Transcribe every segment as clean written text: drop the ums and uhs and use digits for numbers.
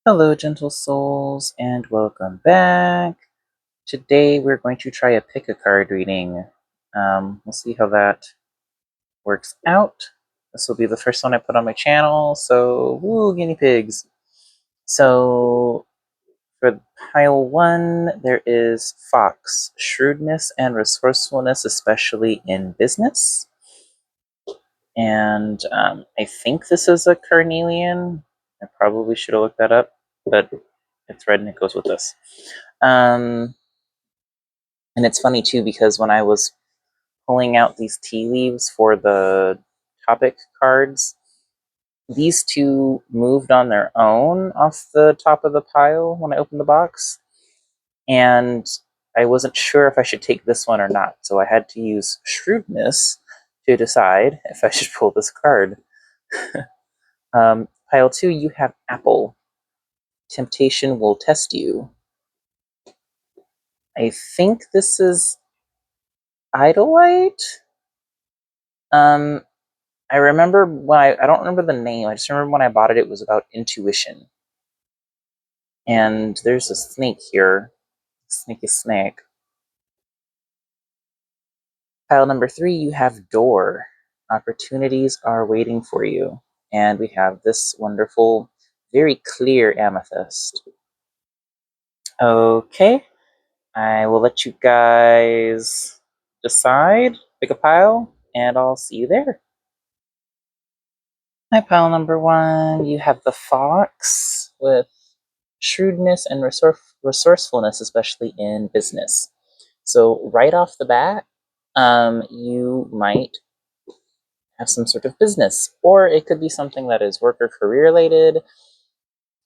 Hello, gentle souls, and welcome back. Today we're going to try a pick-a-card reading. We'll see how that works out. This will be the first one I put on my channel, so woo, guinea pigs. So for pile 1, there is Fox, shrewdness and resourcefulness, especially in business. And I think this is a carnelian. I probably should have looked that up, but it's red and it goes with this. And it's funny too, because when I was pulling out these tea leaves for the topic cards, these two moved on their own off the top of the pile when I opened the box. And I wasn't sure if I should take this one or not. So I had to use shrewdness to decide if I should pull this card. Pile 2, you have apple. Temptation will test you. I think this is Idolite. I remember when I don't remember the name. I just remember when I bought it, it was about intuition. And there's a snake here. Sneaky snake. Pile number 3, you have door. Opportunities are waiting for you. And we have this wonderful, very clear amethyst. Okay. I will let you guys decide, pick a pile, and I'll see you there. Hi, pile number 1. You have the fox with shrewdness and resourcefulness, especially in business. So right off the bat, you might have some sort of business, or it could be something that is work or career related.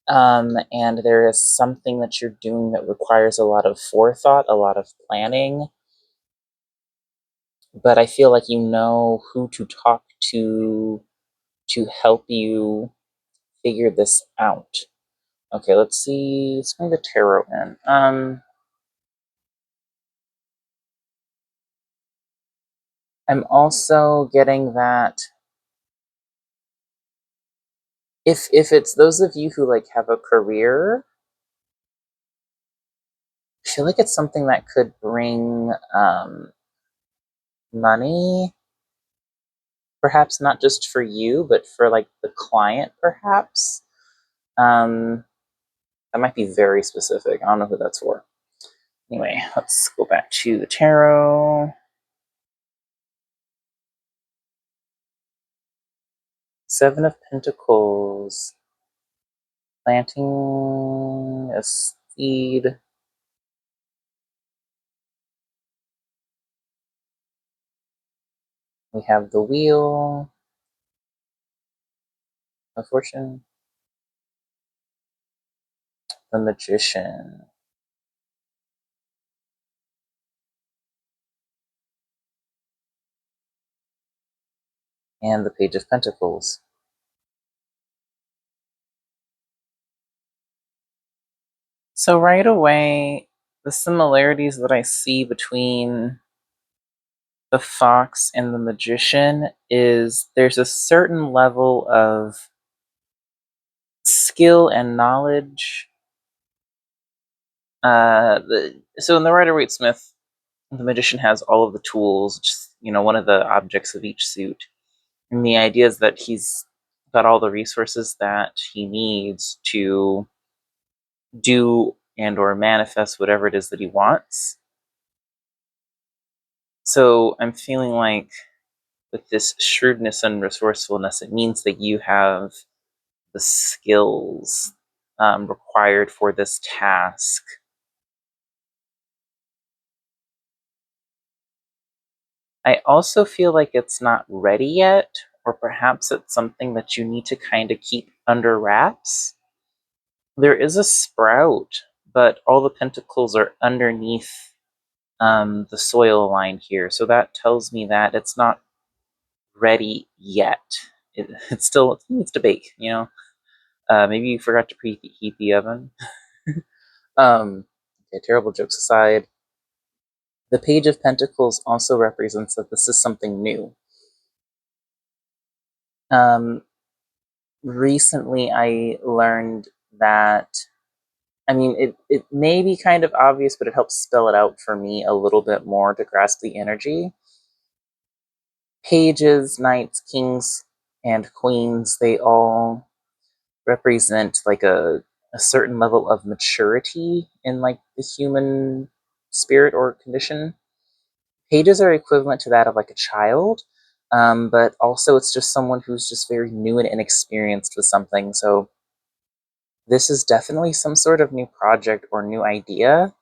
And there is something that you're doing that requires a lot of forethought, a lot of planning. But I feel like you know who to talk to help you figure this out. Okay, let's see. Let's bring the tarot in. I'm also getting that if it's those of you who like have a career, I feel like it's something that could bring money, perhaps not just for you, but for like the client, perhaps. That might be very specific. I don't know who that's for. Anyway, let's go back to the tarot. Seven of Pentacles. Planting a seed. We have the Wheel of Fortune. The Magician. And the Page of Pentacles. So right away, the similarities that I see between the Fox and the Magician is there's a certain level of skill and knowledge. So in the Rider-Waite-Smith, the Magician has all of the tools, just, one of the objects of each suit. And the idea is that he's got all the resources that he needs to do and or manifest whatever it is that he wants. So I'm feeling like with this shrewdness and resourcefulness, it means that you have the skills required for this task. I also feel like it's not ready yet, or perhaps it's something that you need to kind of keep under wraps. There is a sprout, but all the pentacles are underneath the soil line here, so that tells me that it's not ready yet. It still needs to bake, maybe you forgot to preheat the oven. Okay, terrible jokes aside, the Page of Pentacles also represents that this is something new. Recently I learned that, I mean, it may be kind of obvious, but it helps spell it out for me a little bit more to grasp the energy. Pages, knights, kings, and queens, they all represent like a certain level of maturity in like the human spirit or condition. Pages are equivalent to that of like a child, but also it's just someone who's just very new and inexperienced with something. So this is definitely some sort of new project or new idea.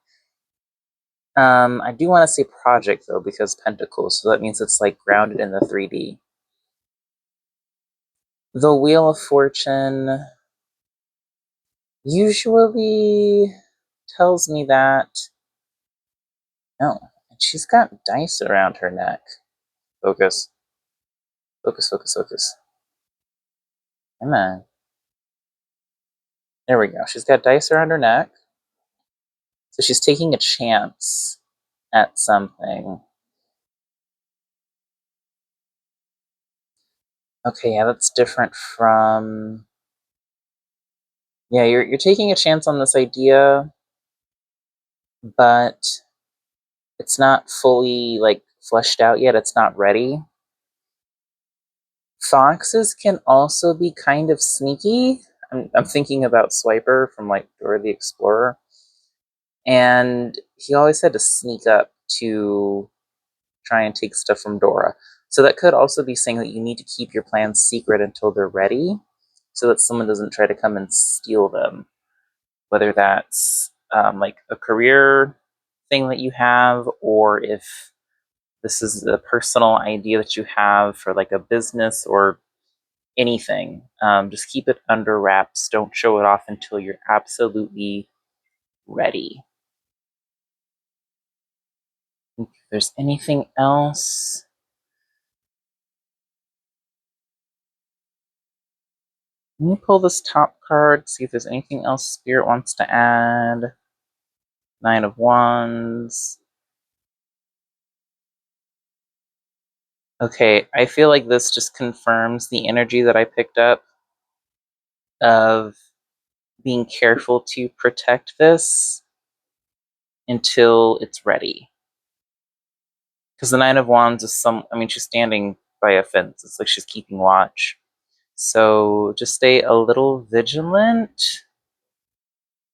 I do want to say project though, because pentacles, so that means it's like grounded in the 3D. The Wheel of Fortune usually tells me that. Oh, she's got dice around her neck. Focus. Focus, focus, focus. Come on. There we go. She's got dice around her neck. So she's taking a chance at something. Okay, yeah, that's different from... Yeah, you're taking a chance on this idea, but it's not fully, like, fleshed out yet. It's not ready. Foxes can also be kind of sneaky. I'm thinking about Swiper from, like, Dora the Explorer. And he always had to sneak up to try and take stuff from Dora. So that could also be saying that you need to keep your plans secret until they're ready, so that someone doesn't try to come and steal them. Whether that's like a career thing that you have, or if this is a personal idea that you have for like a business or anything. Just keep it under wraps. Don't show it off until you're absolutely ready. If there's anything else... Let me pull this top card, see if there's anything else Spirit wants to add. 9 of Wands. Okay, I feel like this just confirms the energy that I picked up of being careful to protect this until it's ready. Because the 9 of Wands is she's standing by a fence. It's like she's keeping watch. So just stay a little vigilant.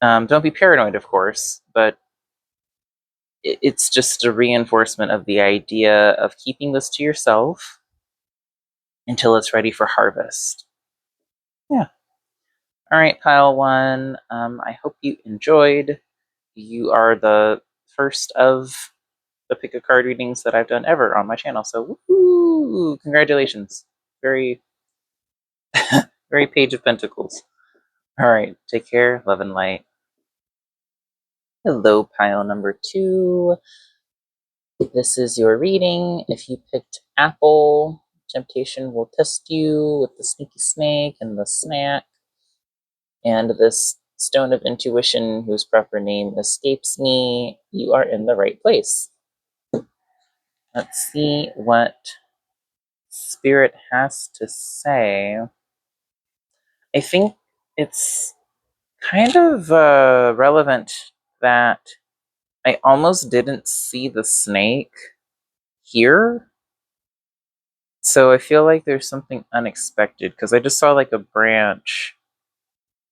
Don't be paranoid, of course, but it's just a reinforcement of the idea of keeping this to yourself until it's ready for harvest. Yeah. All right, pile one. I hope you enjoyed. You are the first of the pick a card readings that I've done ever on my channel. So, woo! Congratulations. Very, very Page of Pentacles. All right, take care. Love and light. Hello, pile number 2. This is your reading. If you picked Apple, Temptation will test you with the sneaky snake and the snack. And this Stone of Intuition, whose proper name escapes me, you are in the right place. Let's see what Spirit has to say. I think it's kind of relevant that I almost didn't see the snake here. So I feel like there's something unexpected, because I just saw like a branch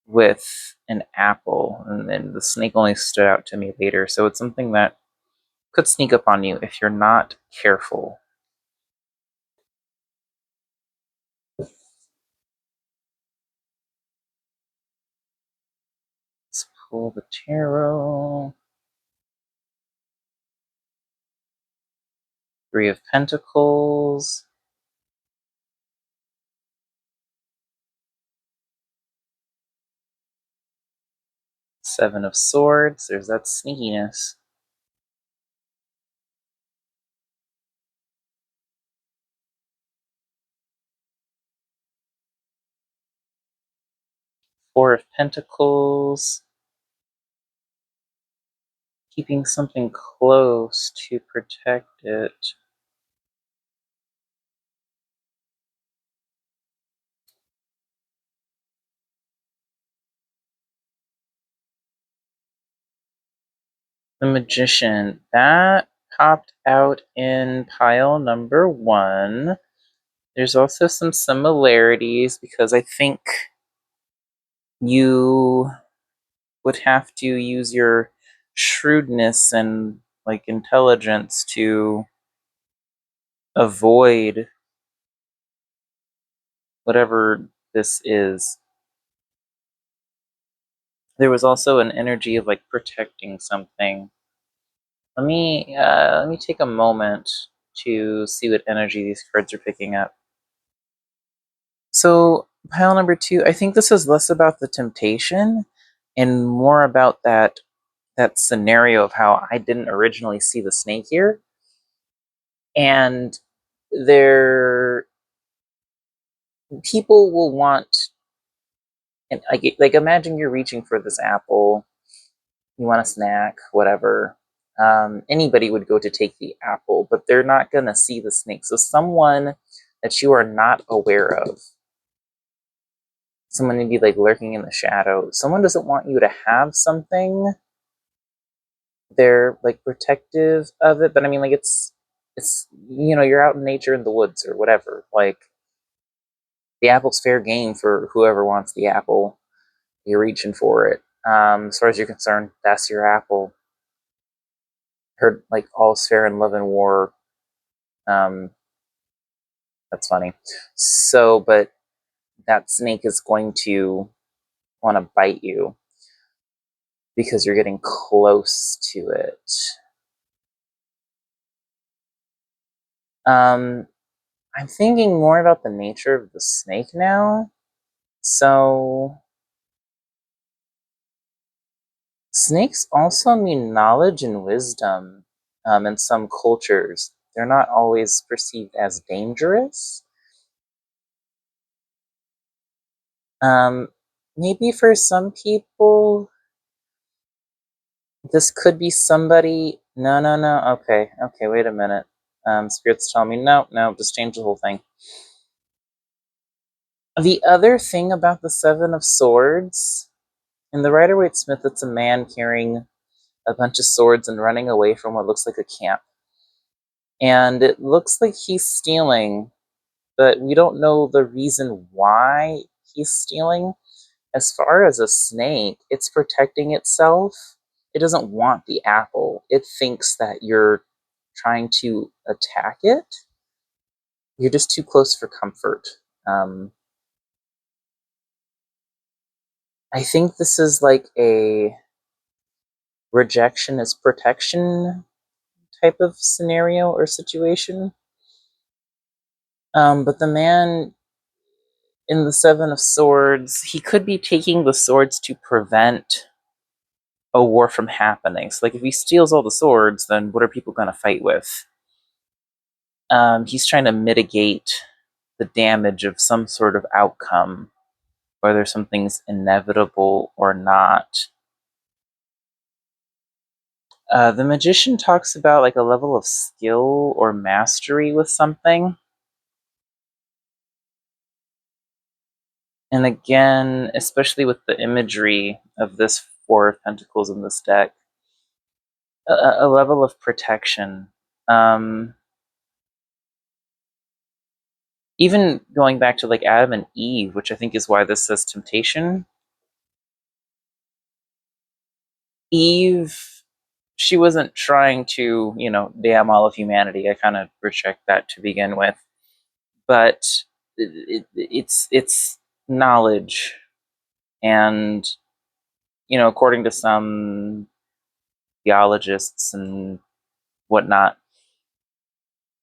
with an apple, and then the snake only stood out to me later. So it's something that could sneak up on you if you're not careful. Let's pull the tarot. 3 of Pentacles. Seven of Swords. There's that sneakiness. Four of Pentacles. Keeping something close to protect it. The Magician, that popped out in pile number 1. There's also some similarities because I think you would have to use your shrewdness and like intelligence to avoid whatever this is. There was also an energy of like protecting something. Let me take a moment to see what energy these cards are picking up. So pile number 2, I think this is less about the temptation and more about that scenario of how I didn't originally see the snake here. And there people will want, and like imagine you're reaching for this apple, you want a snack, whatever. Anybody would go to take the apple, but they're not gonna see the snake. So someone that you are not aware of, someone maybe like lurking in the shadow, someone doesn't want you to have something. They're like protective of it, but I mean, like it's you're out in nature in the woods or whatever. Like the apple's fair game for whoever wants the apple. You're reaching for it. As far as you're concerned, that's your apple. Heard like all's fair in love and war. Um, that's funny. So, but that snake is going to want to bite you because you're getting close to it. Um, I'm thinking more about the nature of the snake now. So, snakes also mean knowledge and wisdom in some cultures. They're not always perceived as dangerous. Um, Maybe for some people, this could be somebody. No, no, no. Okay, okay. Wait a minute. Spirits tell me no, no. Just change the whole thing. The other thing about the Seven of Swords in the Rider-Waite-Smith, it's a man carrying a bunch of swords and running away from what looks like a camp, and it looks like he's stealing, but we don't know the reason why he's stealing. As far as a snake, it's protecting itself. It doesn't want the apple. It thinks that you're trying to attack it. You're just too close for comfort. Um, I think this is like a rejection is protection type of scenario or situation. But the man in the Seven of Swords, he could be taking the swords to prevent a war from happening. So, like, if he steals all the swords, then what are people going to fight with? He's trying to mitigate the damage of some sort of outcome, whether something's inevitable or not. The magician talks about like a level of skill or mastery with something. And again, especially with the imagery of this Four of Pentacles in this deck, a level of protection. Even going back to like Adam and Eve, which I think is why this says temptation. Eve, she wasn't trying to, damn all of humanity. I kind of reject that to begin with. But it's knowledge, and according to some theologists and whatnot,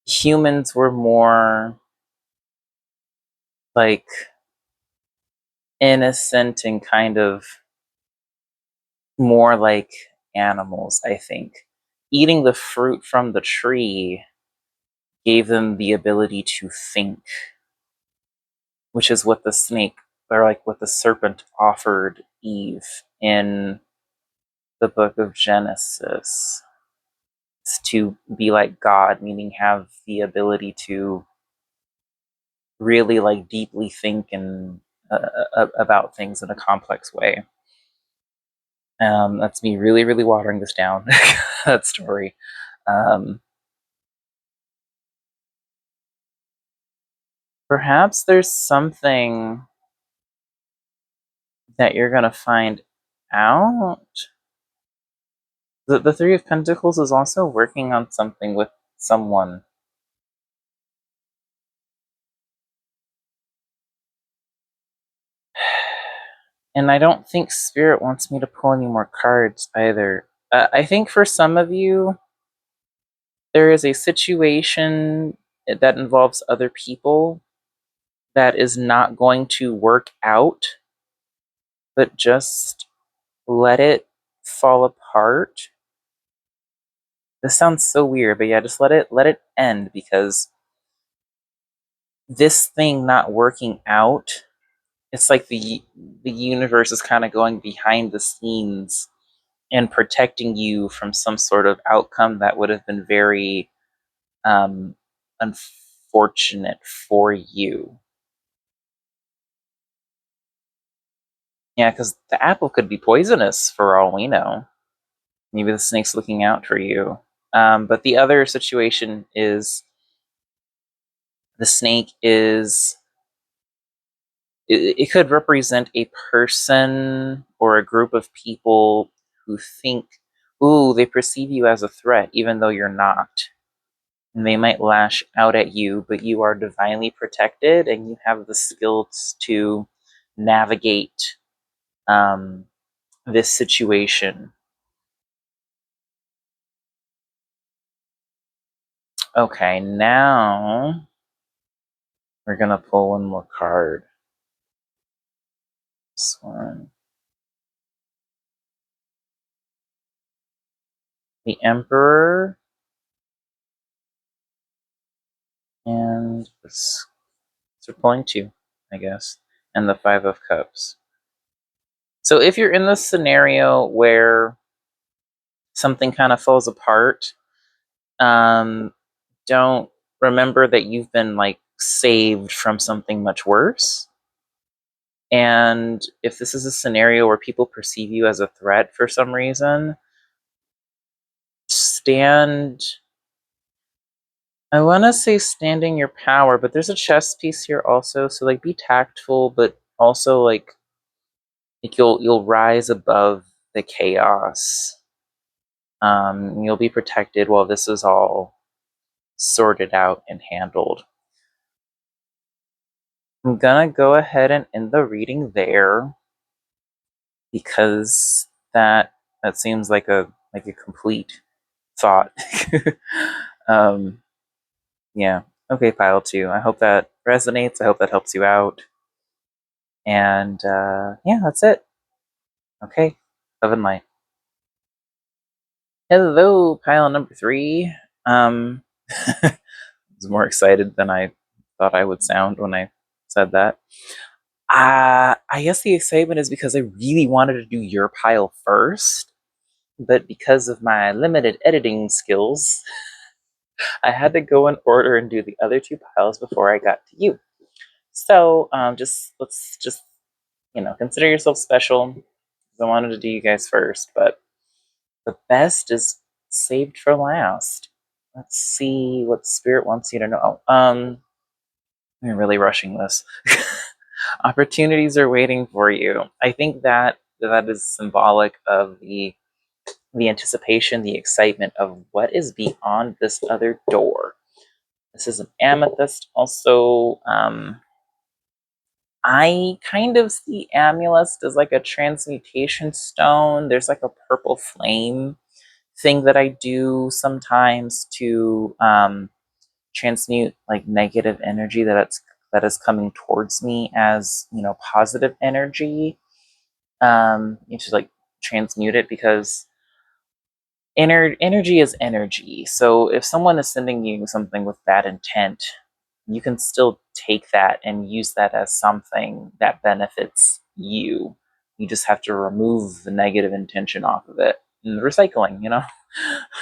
humans were more like innocent and kind of more like animals, I think. Eating the fruit from the tree gave them the ability to think, which is what the snake, or like what the serpent offered Eve in the book of Genesis. It's to be like God, meaning have the ability to really like deeply think and about things in a complex way. That's me really, really watering this down, that story. Perhaps there's something that you're going to find out. The Three of Pentacles is also working on something with someone. And I don't think Spirit wants me to pull any more cards either. I think for some of you, there is a situation that involves other people that is not going to work out, but just let it fall apart. This sounds so weird, but yeah, just let it end, because this thing not working out, it's like the universe is kind of going behind the scenes and protecting you from some sort of outcome that would have been very unfortunate for you. Yeah, because the apple could be poisonous for all we know. Maybe the snake's looking out for you. But the other situation is the snake is, it could represent a person or a group of people who think, ooh, they perceive you as a threat, even though you're not. And they might lash out at you, but you are divinely protected and you have the skills to navigate this situation. Okay, now we're going to pull one more card. This one. The Emperor. And this, so we're pulling two, I guess. And the Five of Cups. So if you're in this scenario where something kind of falls apart, don't remember that you've been like saved from something much worse. And if this is a scenario where people perceive you as a threat for some reason, I want to say stand in your power, but there's a chess piece here also, so like be tactful, but also like you'll rise above the chaos. You'll be protected while this is all sorted out and handled. I'm gonna go ahead and end the reading there, because that seems like a complete thought. Yeah. Okay, pile two. I hope that resonates. I hope that helps you out. And yeah, that's it. Okay. Love and light. Hello, pile number three. I was more excited than I thought I would sound when I said that. I guess the excitement is because I really wanted to do your pile first, but because of my limited editing skills, I had to go in order and do the other two piles before I got to you. So let's just consider yourself special. I wanted to do you guys first, but the best is saved for last. Let's see what Spirit wants you to know. I'm really rushing this. Opportunities are waiting for you. I think that is symbolic of the anticipation, the excitement of what is beyond this other door. This is an amethyst. Also, I kind of see amethyst as like a transmutation stone. There's like a purple flame thing that I do sometimes to transmute like negative energy that is coming towards me as positive energy. You should like transmute it, because energy is energy. So if someone is sending you something with bad intent, you can still take that and use that as something that benefits you. You just have to remove the negative intention off of it. And recycling,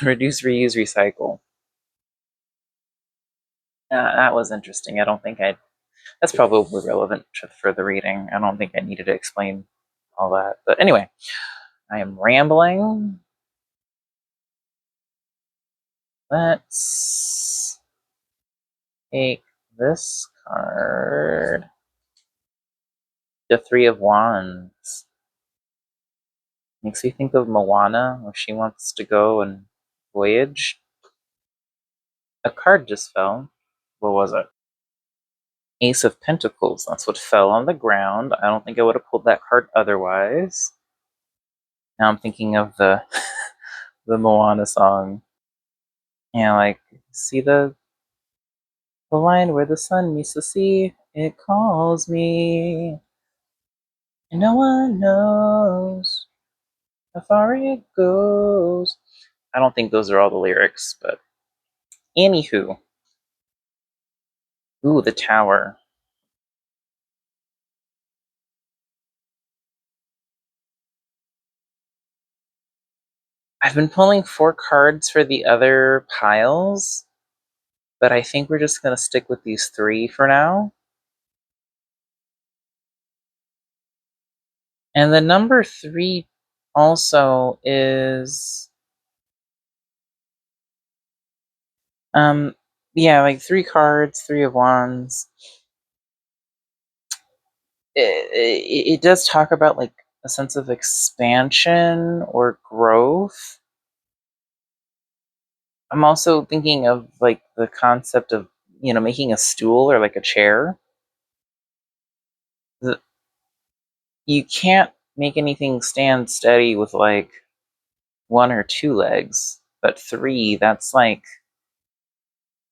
reduce, reuse, recycle. That was interesting. I don't think that's probably relevant for the reading. I don't think I needed to explain all that. But anyway, I am rambling. Let's take this card. The Three of Wands. Makes me think of Moana, where she wants to go and voyage. A card just fell. What was it? Ace of Pentacles. That's what fell on the ground. I don't think I would have pulled that card otherwise. Now I'm thinking of the the Moana song. Yeah, like, see the line where the sun meets the sea? It calls me. And no one knows how far it goes. I don't think those are all the lyrics, but anywho. Ooh, the Tower. I've been pulling 4 cards for the other piles, but I think we're just going to stick with these 3 for now. And the number 3 also is... yeah, like 3 cards, 3 of Wands. It does talk about like a sense of expansion or growth. I'm also thinking of like the concept of, making a stool or like a chair. You can't make anything stand steady with like 1 or 2 legs, but 3, that's like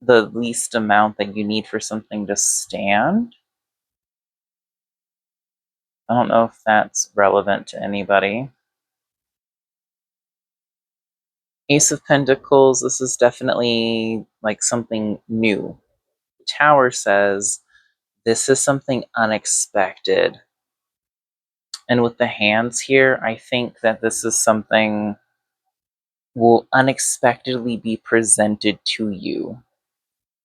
the least amount that you need for something to stand. I don't know if that's relevant to anybody. Ace of Pentacles, this is definitely like something new. Tower says, this is something unexpected. And with the hands here, I think that this is something will unexpectedly be presented to you.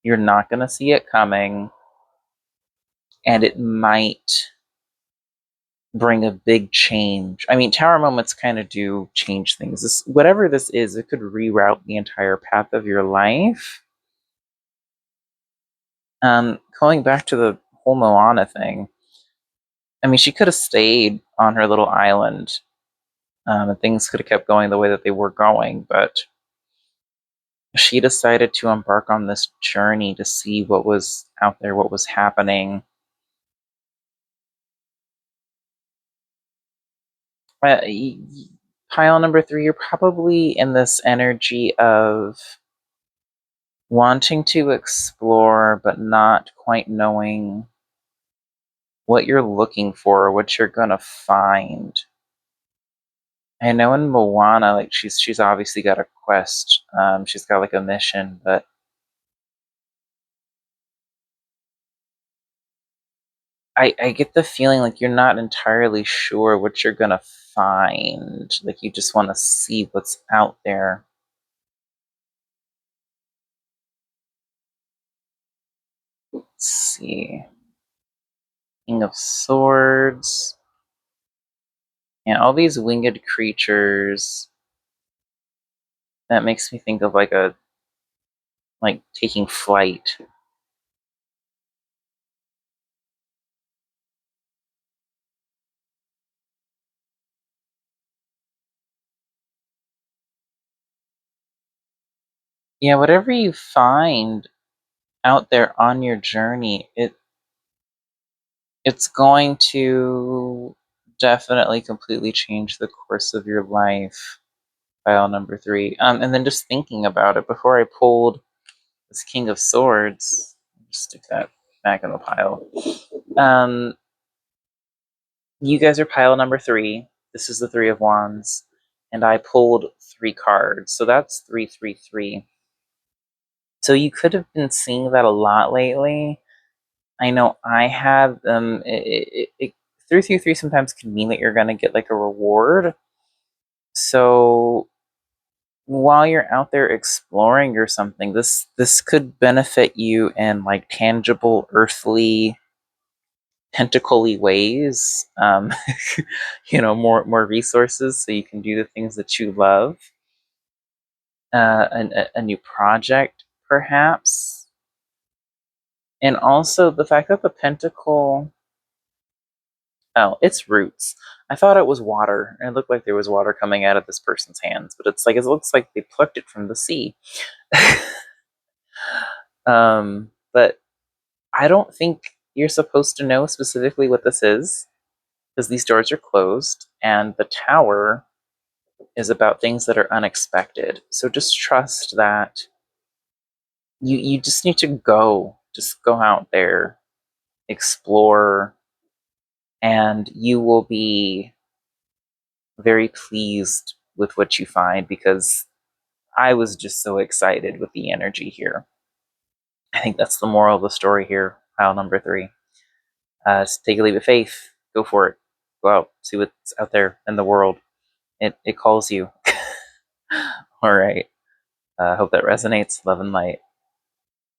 You're not going to see it coming, and it might bring a big change. I mean, Tower moments kind of do change things. Whatever this is, it could reroute the entire path of your life. Going back to the whole Moana thing, I mean, she could have stayed on her little island, and things could have kept going the way that they were going, but she decided to embark on this journey to see what was out there, what was happening. Pile number 3, you're probably in this energy of wanting to explore, but not quite knowing what you're looking for or what you're gonna find. I know in Moana, like she's obviously got a quest. She's got like a mission, but I get the feeling like you're not entirely sure what you're gonna find. Like you just want to see what's out there. Let's see. King of Swords. And all these winged creatures. That makes me think of like taking flight. Yeah, whatever you find out there on your journey, it's going to definitely completely change the course of your life. Pile number 3. And then just thinking about it, before I pulled this King of Swords, just stick that back in the pile. You guys are pile number 3. This is the 3 of Wands, and I pulled 3 cards, so that's 333. So you could have been seeing that a lot lately. I know I have. 333 sometimes can mean that you're going to get like a reward. So while you're out there exploring or something, this could benefit you in like tangible earthly pentacle-y ways, more resources so you can do the things that you love, a new project perhaps, and also the fact that the pentacle, oh, it's roots. I thought it was water, and it looked like there was water coming out of this person's hands, but it looks like they plucked it from the sea. But I don't think you're supposed to know specifically what this is, because these doors are closed, and the tower is about things that are unexpected. So just trust that you just need to just go out there, explore, and you will be very pleased with what you find, because I was just so excited with the energy here. I think that's the moral of the story here, pile number 3. Take a leap of faith. Go for it. Go out. See what's out there in the world. It calls you. All right. Hope that resonates. Love and light.